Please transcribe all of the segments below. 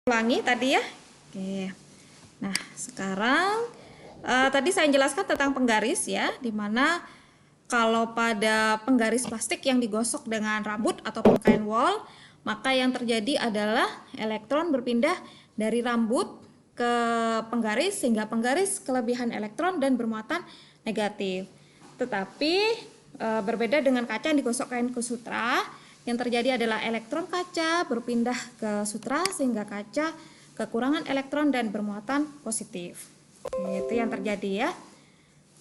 Ulangi tadi ya. Oke. Nah, sekarang tadi saya jelaskan tentang penggaris ya, dimana kalau pada penggaris plastik yang digosok dengan rambut ataupun kain wol, maka yang terjadi adalah elektron berpindah dari rambut ke penggaris sehingga penggaris kelebihan elektron dan bermuatan negatif. Tetapi berbeda dengan kaca yang digosok kain ke sutra, yang terjadi adalah elektron kaca berpindah ke sutra sehingga kaca kekurangan elektron dan bermuatan positif. Itu yang terjadi ya.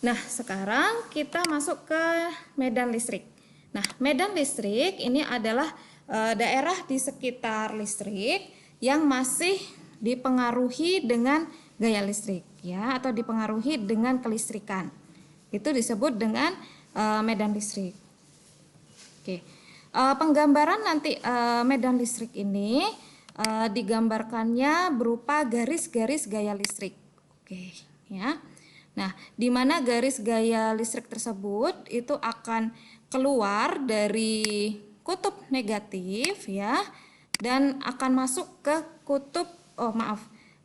Nah, sekarang kita masuk ke medan listrik. Nah, medan listrik ini adalah daerah di sekitar listrik yang masih dipengaruhi dengan gaya listrik ya, atau dipengaruhi dengan kelistrikan. Itu disebut dengan medan listrik. Oke. Penggambaran nanti medan listrik ini digambarkannya berupa garis-garis gaya listrik. Oke, ya. Nah, di mana garis gaya listrik tersebut itu akan keluar dari kutub negatif ya, dan akan masuk ke kutub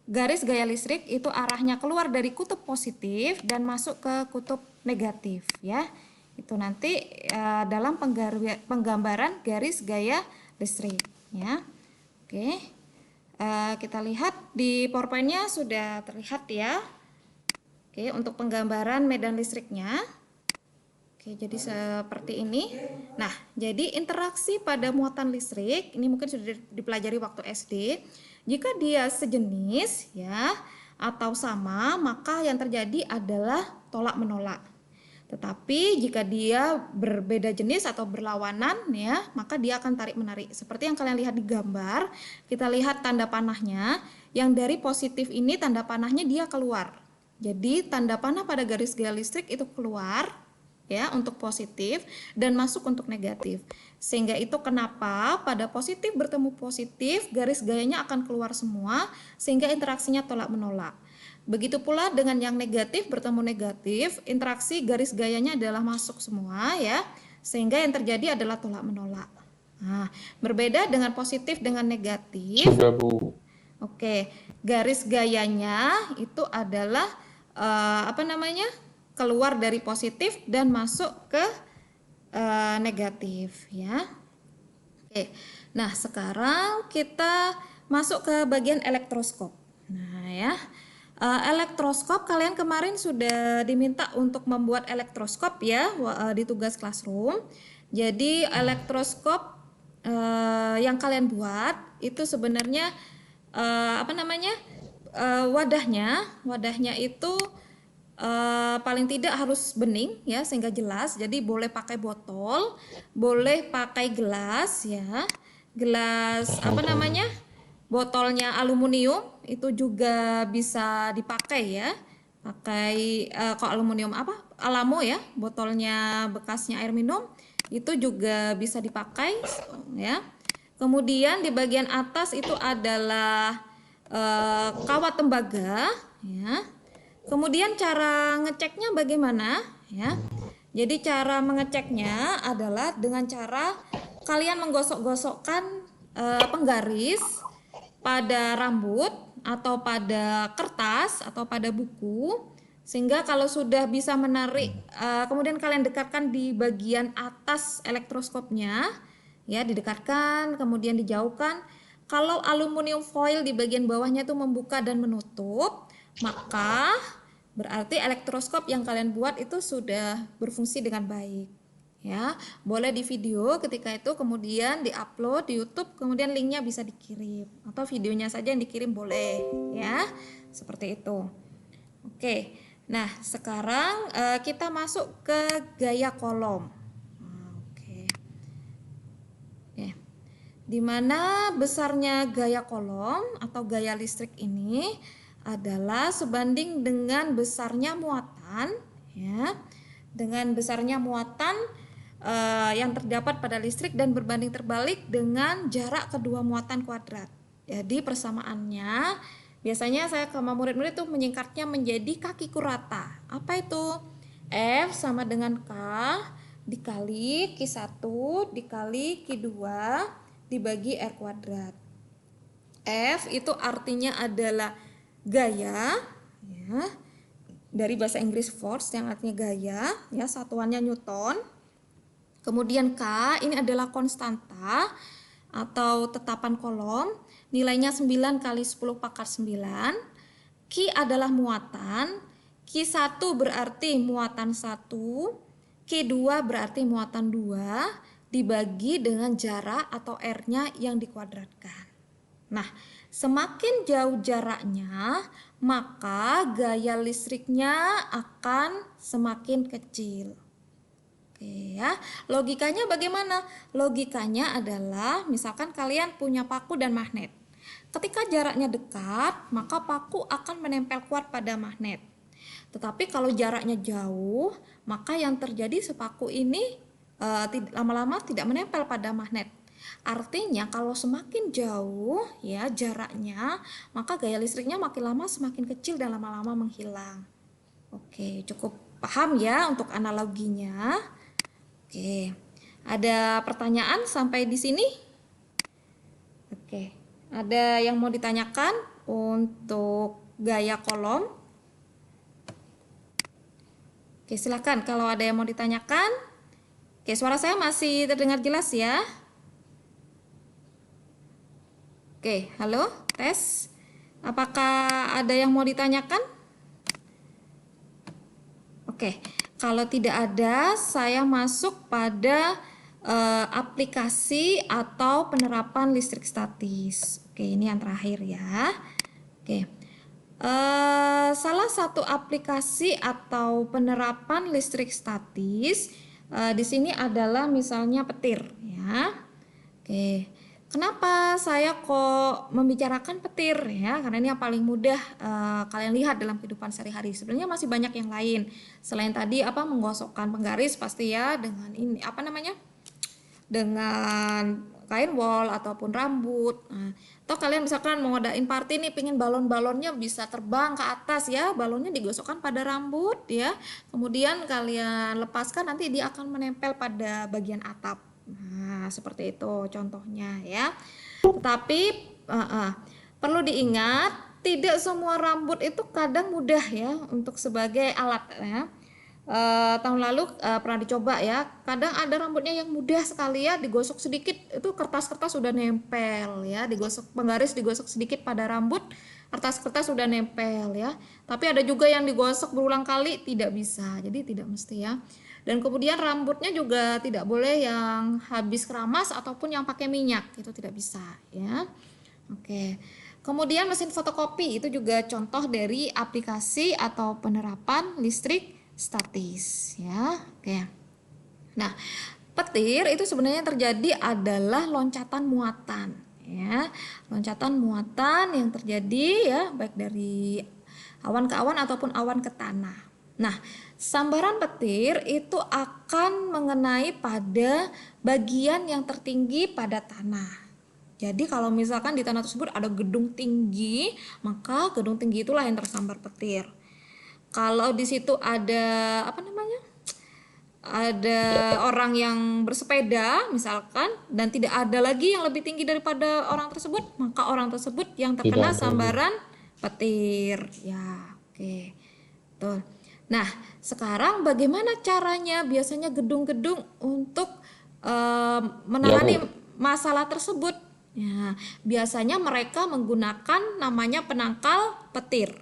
garis gaya listrik itu arahnya keluar dari kutub positif dan masuk ke kutub negatif ya. Itu nanti dalam penggambaran garis gaya listrik ya. Oke, kita lihat di PowerPoint-nya sudah terlihat ya. Oke, untuk penggambaran medan listriknya. Oke, jadi seperti ini. Nah, jadi interaksi pada muatan listrik ini mungkin sudah dipelajari waktu SD. Jika dia sejenis ya atau sama, maka yang terjadi adalah tolak menolak. Tetapi jika dia berbeda jenis atau berlawanan ya, maka dia akan tarik menarik. Seperti yang kalian lihat di gambar, kita lihat tanda panahnya, yang dari positif ini tanda panahnya dia keluar. Jadi tanda panah pada garis gaya listrik itu keluar ya untuk positif dan masuk untuk negatif. Sehingga itu kenapa pada positif bertemu positif garis gayanya akan keluar semua sehingga interaksinya tolak menolak. Begitu pula dengan yang negatif bertemu negatif, interaksi garis gayanya adalah masuk semua ya, sehingga yang terjadi adalah tolak menolak. Nah, berbeda dengan positif dengan negatif. Sudah, Bu. Oke, garis gayanya itu adalah keluar dari positif dan masuk ke negatif ya. Oke, nah sekarang kita masuk ke bagian elektroskop. Nah ya, elektroskop kalian kemarin sudah diminta untuk membuat elektroskop ya di tugas classroom. Jadi elektroskop yang kalian buat itu sebenarnya wadahnya itu paling tidak harus bening ya sehingga jelas. Jadi boleh pakai botol, boleh pakai gelas ya, gelas botolnya aluminium itu juga bisa dipakai ya, pakai kok aluminium alamo ya, botolnya bekasnya air minum itu juga bisa dipakai ya. Kemudian di bagian atas itu adalah kawat tembaga ya. Kemudian cara ngeceknya bagaimana ya? Jadi cara mengeceknya adalah dengan cara kalian menggosok-gosokkan penggaris pada rambut atau pada kertas atau pada buku, sehingga kalau sudah bisa menarik kemudian kalian dekatkan di bagian atas elektroskopnya ya, didekatkan kemudian dijauhkan. Kalau aluminium foil di bagian bawahnya itu membuka dan menutup, maka berarti elektroskop yang kalian buat itu sudah berfungsi dengan baik ya. Boleh di video ketika itu kemudian diupload di YouTube, kemudian linknya bisa dikirim atau videonya saja yang dikirim boleh ya, seperti itu. Oke, nah sekarang kita masuk ke gaya kolom. Di mana besarnya gaya kolom atau gaya listrik ini adalah sebanding dengan besarnya muatan ya, dengan besarnya muatan yang terdapat pada listrik dan berbanding terbalik dengan jarak kedua muatan kuadrat. Jadi persamaannya biasanya saya ke murid-murid tuh menyingkatnya menjadi kakiku rata. Apa itu? F sama dengan K dikali Q1 dikali Q2 dibagi R kuadrat. F itu artinya adalah gaya, ya. Dari bahasa Inggris force yang artinya gaya, ya, satuannya Newton. Kemudian K ini adalah konstanta atau tetapan kolom, nilainya 9 kali 10 pangkat 9. Q adalah muatan, Q1 berarti muatan 1, Q2 berarti muatan 2, dibagi dengan jarak atau R-nya yang dikuadratkan. Nah, semakin jauh jaraknya, maka gaya listriknya akan semakin kecil. Oke ya, logikanya bagaimana? Logikanya adalah misalkan kalian punya paku dan magnet. Ketika jaraknya dekat, maka paku akan menempel kuat pada magnet. Tetapi kalau jaraknya jauh, maka yang terjadi sepaku ini lama-lama tidak menempel pada magnet. Artinya kalau semakin jauh ya jaraknya, maka gaya listriknya makin lama semakin kecil dan lama-lama menghilang. Oke, cukup paham ya untuk analoginya. Oke, ada pertanyaan sampai di sini? Oke, ada yang mau ditanyakan untuk gaya kolom? Oke, silakan kalau ada yang mau ditanyakan. Oke, suara saya masih terdengar jelas ya? Oke, halo, tes. Apakah ada yang mau ditanyakan? Oke, kalau tidak ada, saya masuk pada aplikasi atau penerapan listrik statis. Oke, ini yang terakhir ya. Oke, salah satu aplikasi atau penerapan listrik statis di sini adalah misalnya petir ya. Oke. Kenapa saya kok membicarakan petir ya? Karena ini yang paling mudah kalian lihat dalam kehidupan sehari-hari. Sebenarnya masih banyak yang lain. Selain tadi menggosokkan penggaris pasti ya dengan ini dengan kain wol ataupun rambut. Nah, atau kalian misalkan mau ngadain party nih, pingin balon-balonnya bisa terbang ke atas ya, balonnya digosokkan pada rambut ya. Kemudian kalian lepaskan, nanti dia akan menempel pada bagian atap. Nah, seperti itu contohnya ya. Tetapi perlu diingat, tidak semua rambut itu kadang mudah ya untuk sebagai alat ya. Tahun lalu pernah dicoba ya, kadang ada rambutnya yang mudah sekali ya, digosok sedikit itu kertas-kertas sudah nempel ya, digosok penggaris digosok sedikit pada rambut, kertas-kertas sudah nempel ya. Tapi ada juga yang digosok berulang kali tidak bisa, jadi tidak mesti ya. Dan kemudian rambutnya juga tidak boleh yang habis keramas ataupun yang pakai minyak, itu tidak bisa ya. Oke. Kemudian mesin fotokopi itu juga contoh dari aplikasi atau penerapan listrik statis ya. Oke. Nah, petir itu sebenarnya terjadi adalah loncatan muatan ya. Loncatan muatan yang terjadi ya baik dari awan ke awan ataupun awan ke tanah. Nah, sambaran petir itu akan mengenai pada bagian yang tertinggi pada tanah. Jadi kalau misalkan di tanah tersebut ada gedung tinggi, maka gedung tinggi itulah yang tersambar petir. Kalau di situ ada ada orang yang bersepeda misalkan dan tidak ada lagi yang lebih tinggi daripada orang tersebut, maka orang tersebut yang terkena sambaran petir. Ya, oke. Tuh. Nah, sekarang bagaimana caranya biasanya gedung-gedung untuk menangani masalah tersebut? Ya, biasanya mereka menggunakan namanya penangkal petir.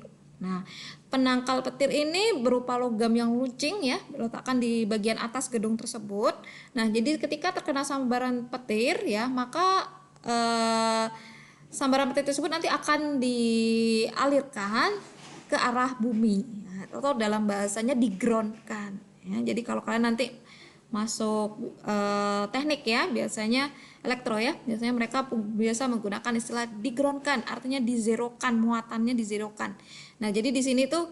Nah, penangkal petir ini berupa logam yang luncing ya, diletakkan di bagian atas gedung tersebut. Nah, jadi ketika terkena sambaran petir ya, maka sambaran petir tersebut nanti akan dialirkan ke arah bumi ya, atau dalam bahasanya digroundkan ya. Jadi kalau kalian nanti masuk teknik ya, biasanya elektro ya, biasanya mereka biasa menggunakan istilah digroundkan, artinya dizerokan, muatannya dizerokan. Nah, jadi di sini tuh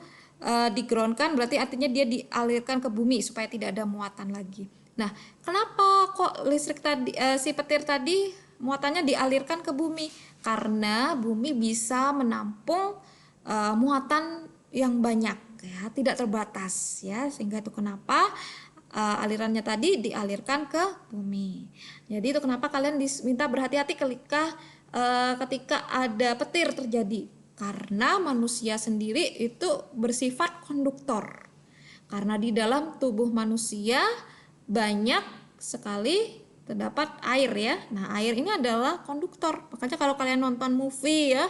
digroundkan berarti artinya dia dialirkan ke bumi supaya tidak ada muatan lagi. Nah, kenapa kok listrik tadi si petir tadi muatannya dialirkan ke bumi? Karena bumi bisa menampung muatan yang banyak ya, tidak terbatas ya, sehingga itu kenapa alirannya tadi dialirkan ke bumi. Jadi itu kenapa kalian diminta berhati-hati ketika ketika ada petir terjadi, karena manusia sendiri itu bersifat konduktor. Karena di dalam tubuh manusia banyak sekali terdapat air ya. Nah, air ini adalah konduktor. Makanya kalau kalian nonton movie ya,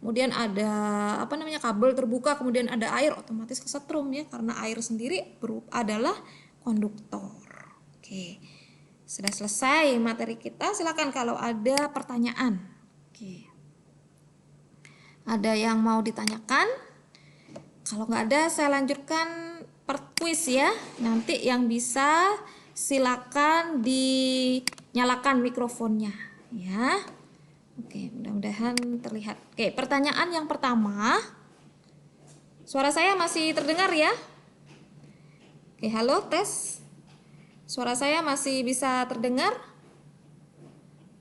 kemudian ada kabel terbuka, kemudian ada air, otomatis kesetrum ya, karena air sendiri adalah konduktor. Oke. Sudah selesai materi kita. Silakan kalau ada pertanyaan. Oke. Ada yang mau ditanyakan? Kalau nggak ada, saya lanjutkan kuis ya. Nanti yang bisa silakan dinyalakan mikrofonnya ya. Oke, mudah-mudahan terlihat. Oke, pertanyaan yang pertama. Suara saya masih terdengar ya? Oke, halo, tes. Suara saya masih bisa terdengar?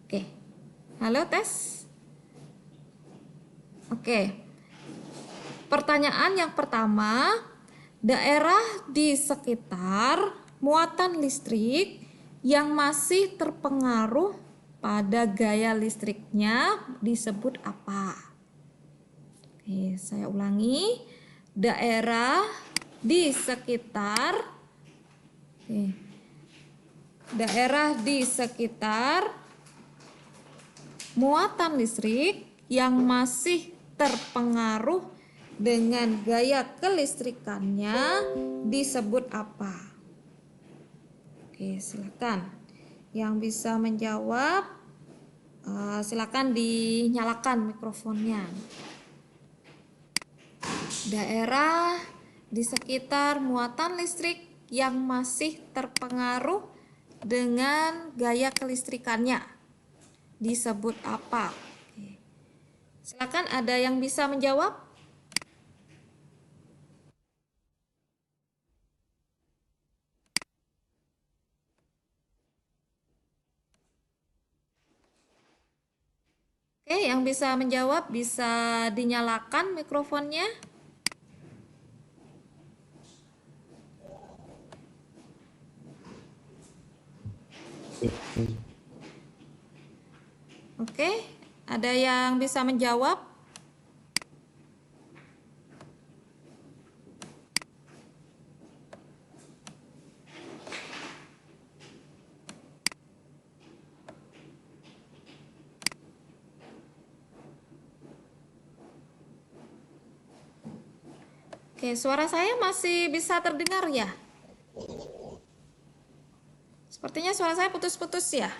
Oke. Halo, tes. Oke. Pertanyaan yang pertama, daerah di sekitar muatan listrik yang masih terpengaruh pada gaya listriknya disebut apa? Oke, saya ulangi. Daerah di sekitar daerah di sekitar muatan listrik yang masih terpengaruh dengan gaya kelistrikannya disebut apa? Oke, silakan. Yang bisa menjawab, silakan dinyalakan mikrofonnya. Daerah di sekitar muatan listrik yang masih terpengaruh dengan gaya kelistrikannya disebut apa? Oke. Silakan, ada yang bisa menjawab? Oke, yang bisa menjawab bisa dinyalakan mikrofonnya. Oke, ada yang bisa menjawab? Oke, suara saya masih bisa terdengar ya? Sepertinya suara saya putus-putus ya.